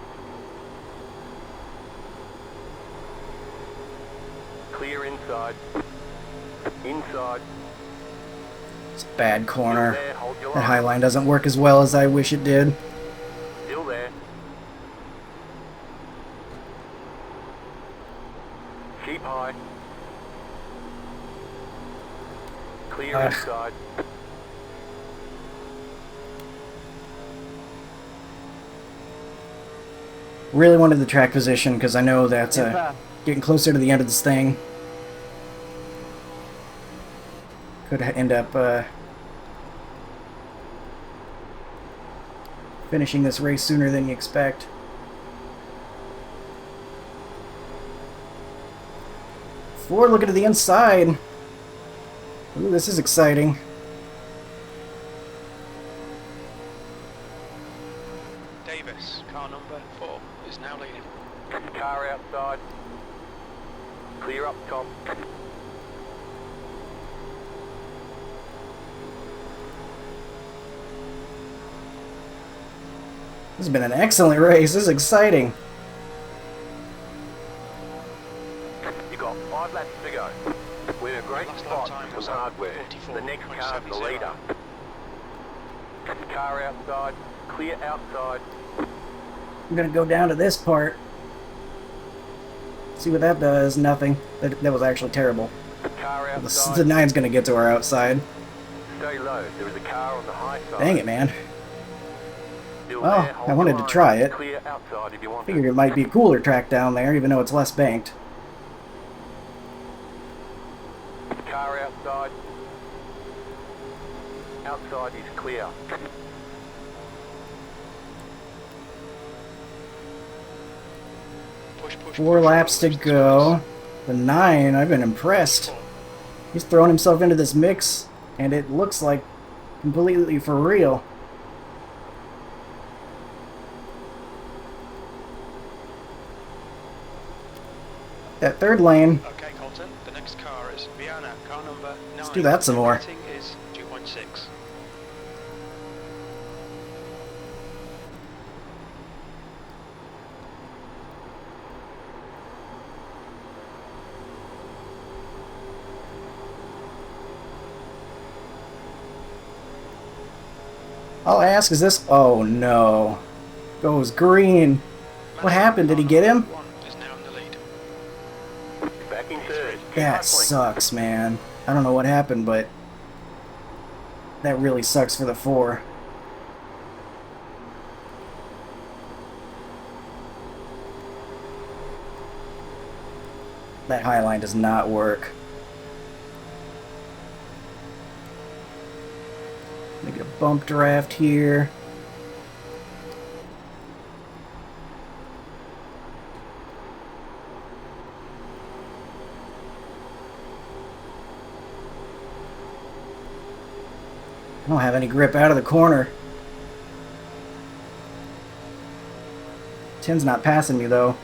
Clear inside. Inside. It's a bad Still corner. there, hold your That line. high line doesn't work as well as I wish it did. Still there. Keep high. Clear inside. Really wanted the track position because I know that Inside. getting closer to the end of this thing could end up finishing this race sooner than you expect. Ford looking to the inside. Ooh, this is exciting. Davis, car number 4, is now leading. Car outside. Clear up top. This has been an excellent race. This is exciting. You got 5 laps to go. We're in a great Last lap spot time with was hardware. The next car's the leader. Car outside. Clear outside. I'm gonna go down to this part. See what that does. Nothing. That was actually terrible. Car The outside. 9's gonna get to our outside. Stay low. There is a car on the high side. Dang it, man. Still Well, there, hold I wanted the to line. try it. Clear outside if you want Figured it might be a cooler track down there, even though it's less banked. Car outside. Outside is clear. Push, push, 4 push, laps to push this go. The 9, I've been impressed. race. He's thrown himself into this mix, and it looks like completely for real. That third lane, Okay, Colton, the next car is Vienna, car number 9. do that some more. Rating is 2.6. I'll ask, is this... Oh, no. Goes green. What happened? Did he get him? One is now in the lead. Back in third. Keep That hustling. sucks, man. I don't know what happened, but... that really sucks for the 4. That high line does not work. Maybe a bump draft here. I don't have any grip out of the corner. 10's not passing me though.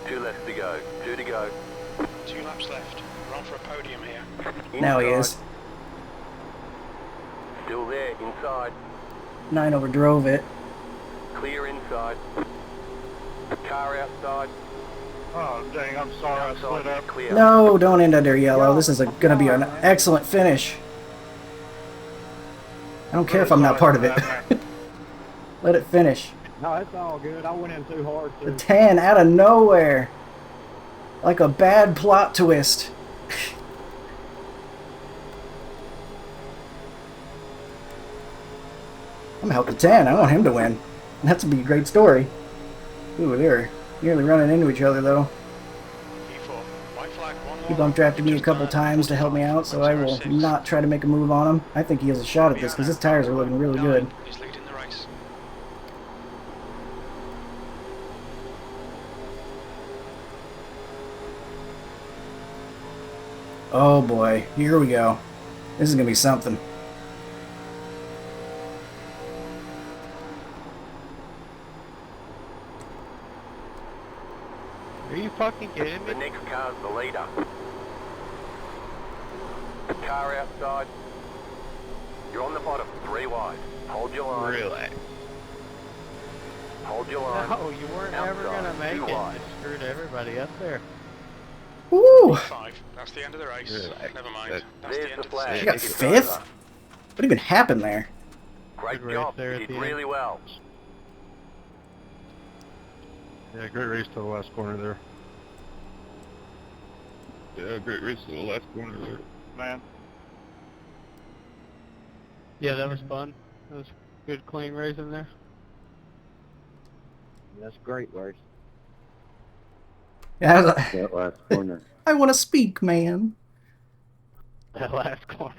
2 left to go. 2 to go. 2 laps left. We're on for a podium here. Now he Inside. is. Still there. Inside. 9 overdrove it. Clear inside. Car outside. Oh, dang, I'm sorry I split Outside up. is clear. No, don't end under yellow. This is gonna be an excellent finish. I don't care if I'm not part of it. Let it finish. No, it's all good. I went in too hard The too. 10 out of nowhere. Like a bad plot twist. I'm gonna help the 10. I want him to win. That would be a great story. Ooh, they're nearly running into each other though. P4. White flag, one He more bump lap. drafted me a Just couple burned times to help me out, so I will 45.06. not try to make a move on him. I think he has a shot at this because his tires are looking really good. He's leading the race. Oh boy, here we go. This is gonna be something. Are you fucking kidding The me? next car's the leader. The car outside. You're on the bottom, 3 wide. Hold your line. Really? Hold your line. No, you weren't ever gonna Outside, make 2 it. wide. You screwed everybody up there. Woo! 5. That's the end of the race. Really? Never mind. That- That's the There's end the of flag. You got It's fifth? over. What even happened there? Great Good race job. there You at did the end. really well. Yeah, great race to the last corner there. Yeah, great race to the last corner there. Man, Yeah, that was fun. That was good, clean race in there. that's great, race. Yeah, That last corner. I want to speak, man. That last corner.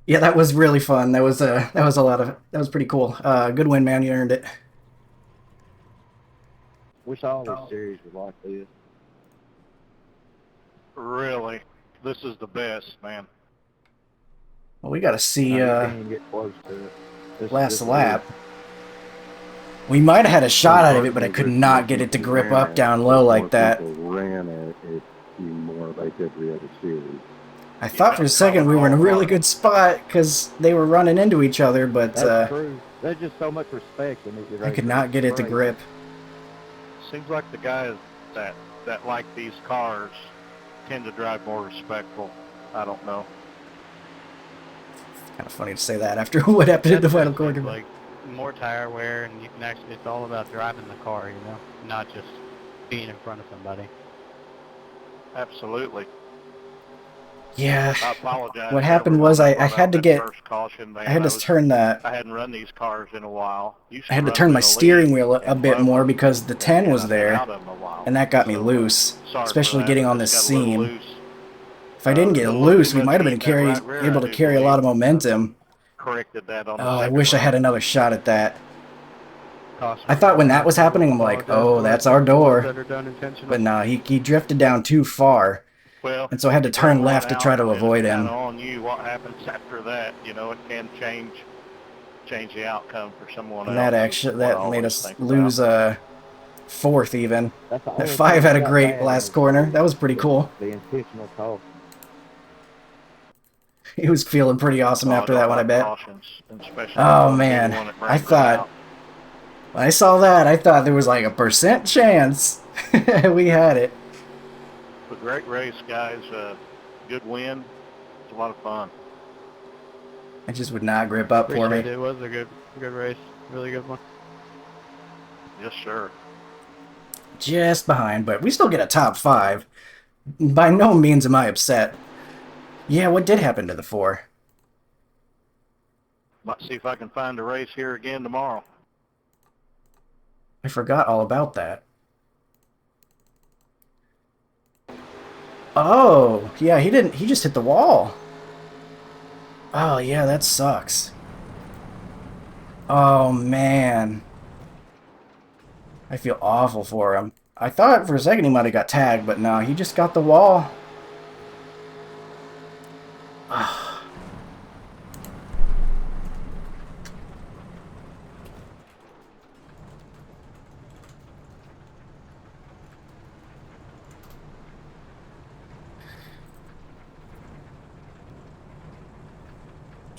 Yeah, that was really fun. That was a lot of that was pretty cool. Good win, man. You earned it. Wish all this series was like this. Really, this is the best, man. Well, we got to see You can't even get close to it. last lap. We might have had a shot out of it, but I could not get it to grip up down low like that. More people ran it, the more like every other series. I thought for a second we were in a really good spot because they were running into each other, but That's true. There's just so much respect in these races. I could not get it to Right. grip. Seems like the guys that like these cars tend to drive more respectful. I don't know. Kind of funny to say that after what happened in the That's final what it quarter. seems like more tire wear, and you can actually, it's all about driving the car, you know, not just being in front of somebody. Absolutely. Yeah. I apologize. What happened was I had to get First caution, man. I had to turn that I hadn't run these cars in a while. I had to turn my steering wheel a bit more because the 10 was there, and that got me loose, especially getting on this seam. If I didn't get loose, we might have been able to carry a lot of momentum. Corrected that on Oh, I wish I had a another shot at that. I thought when that was happening, I'm like, oh, that's our door. But nah, he drifted down too far, well, and so I had to turn left to try to avoid him. Kind of on you. What happens after that? You know, it can change the outcome for someone And else. that actually made us lose fourth even. That 5 had a great last corner. That was pretty cool. The intentional call. He was feeling pretty awesome after that one, I bet. Oh man, I thought when I saw that, I thought there was like a % chance we had it. But great race, guys. Good win. It's a lot of fun. It just would not grip up for me. It was a good race, really good one. Yes, sir. Just behind, but we still get a top 5. By no means am I upset. Yeah, what did happen to the 4? Might see if I can find a race here again tomorrow. I forgot all about that. Oh, yeah, he just hit the wall. Oh, yeah, that sucks. Oh, man. I feel awful for him. I thought for a second he might have got tagged, but no, he just got the wall. Ah.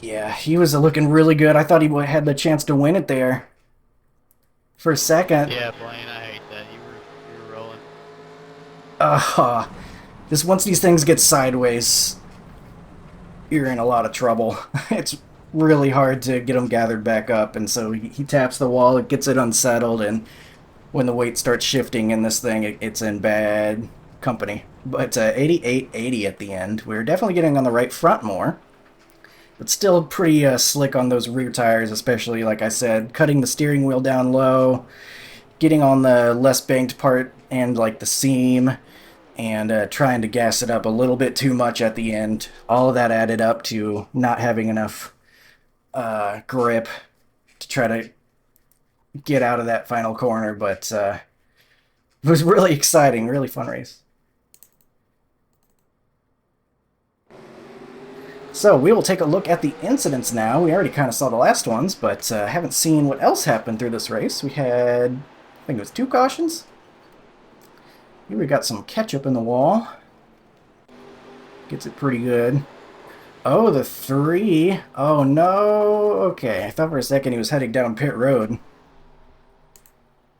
Yeah, he was looking really good. I thought he had the chance to win it there. For a second. Yeah, Blaine, I hate that. You were rolling. Just once these things get sideways, you're in a lot of trouble. It's really hard to get them gathered back up, and so he taps the wall, it gets it unsettled, and when the weight starts shifting in this thing, it's in bad company. But 88-80 at the end. We're definitely getting on the right front more, but still pretty slick on those rear tires, especially, like I said, cutting the steering wheel down low, getting on the less banked part and like the seam, and trying to gas it up a little bit too much at the end. All of that added up to not having enough grip to try to get out of that final corner, but it was really exciting, really fun race. So we will take a look at the incidents now. We already kind of saw the last ones, but haven't seen what else happened through this race. We had, I think it was 2 cautions. Here we got some ketchup in the wall. Gets it pretty good. Oh, the 3. Oh, no. Okay, I thought for a second he was heading down pit road.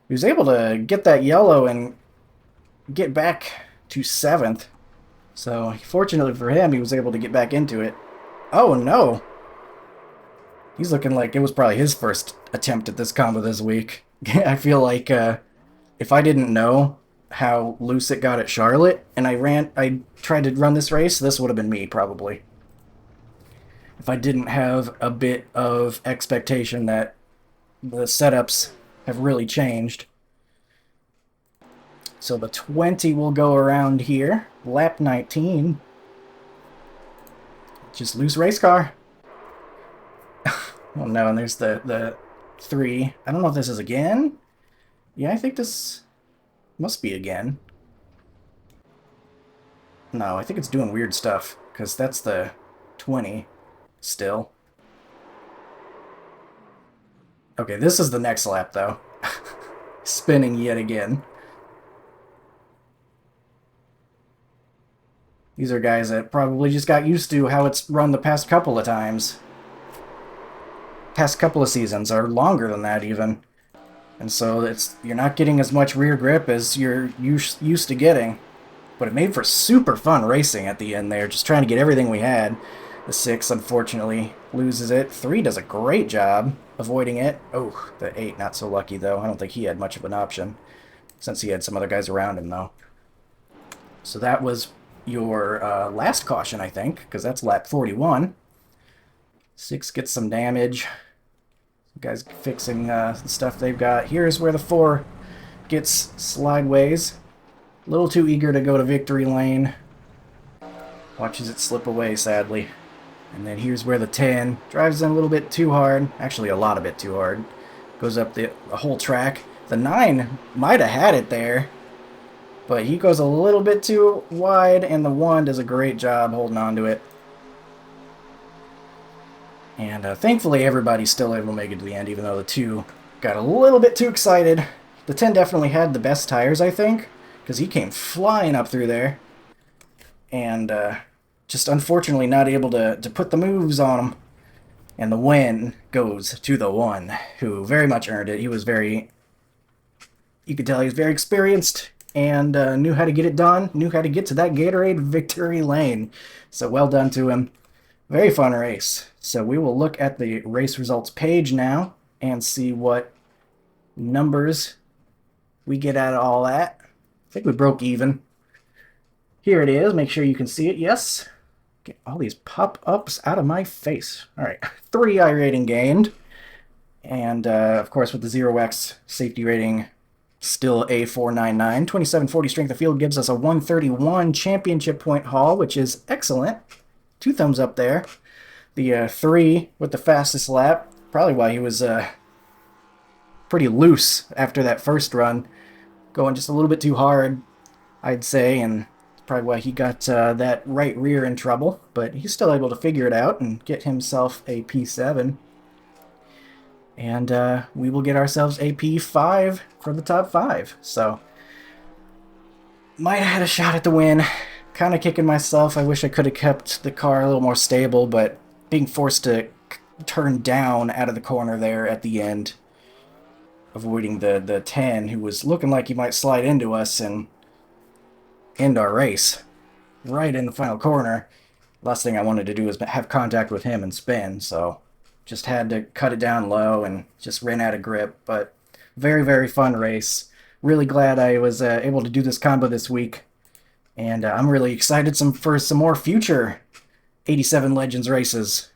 He was able to get that yellow and get back to 7th. So, fortunately for him, he was able to get back into it. Oh, no. He's looking like it was probably his first attempt at this combo this week. I feel like if I didn't know how loose it got at Charlotte, and I tried to run this race, this would have been me, probably. If I didn't have a bit of expectation that the setups have really changed. So the 20 will go around here. Lap 19. Just loose race car. Oh no, and there's the 3. I don't know if this is again. Yeah, I think this must be again. No, I think it's doing weird stuff, because that's the 20 still. Okay, this is the next lap, though. Spinning yet again. These are guys that probably just got used to how it's run the past couple of times. Past couple of seasons, or longer than that even. And so you're not getting as much rear grip as you're used to getting. But it made for super fun racing at the end there, just trying to get everything we had. The 6, unfortunately, loses it. 3 does a great job avoiding it. Oh, the 8, not so lucky, though. I don't think he had much of an option, since he had some other guys around him, though. So that was your last caution, I think, because that's lap 41. 6 gets some damage. Guys fixing the stuff they've got. Here's where the 4 gets slideways. A little too eager to go to victory lane. Watches it slip away, sadly. And then here's where the 10 drives in a little bit too hard. Actually, a lot of it too hard. Goes up the whole track. The 9 might have had it there, but he goes a little bit too wide, and the 1 does a great job holding on to it. And thankfully, everybody's still able to make it to the end, even though the 2 got a little bit too excited. The 10 definitely had the best tires, I think, because he came flying up through there. And just unfortunately not able to put the moves on him. And the win goes to the 1, who very much earned it. He was very, you could tell he was very experienced and knew how to get it done, knew how to get to that Gatorade victory lane. So well done to him. Very fun race. So we will look at the race results page now and see what numbers we get out of all that. I think we broke even. Here it is. Make sure you can see it. Yes. Get all these pop-ups out of my face. All right. 3 iRating gained. And, of course, with the 0x safety rating, still a 499. 2740 strength of field gives us a 131 championship point haul, which is excellent. 2 thumbs up there. The 3 with the fastest lap. Probably why he was pretty loose after that first run. Going just a little bit too hard, I'd say, and probably why he got that right rear in trouble. But he's still able to figure it out and get himself a P7. And we will get ourselves a P5 for the top 5. So, might have had a shot at the win. Kind of kicking myself. I wish I could have kept the car a little more stable, but being forced to turn down out of the corner there at the end, avoiding the 10, who was looking like he might slide into us and end our race right in the final corner. last thing I wanted to do was have contact with him and spin, so just had to cut it down low and just ran out of grip. But very, very fun race. Really glad I was able to do this combo this week. And I'm really excited for some more future 87 Legends races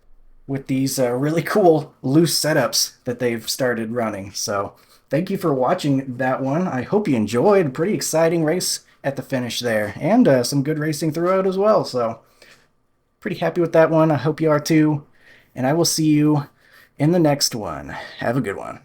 with these really cool loose setups that they've started running. So thank you for watching that one. I hope you enjoyed. Pretty exciting race at the finish there, and some good racing throughout as well. So pretty happy with that one. I hope you are too. And I will see you in the next one. Have a good one.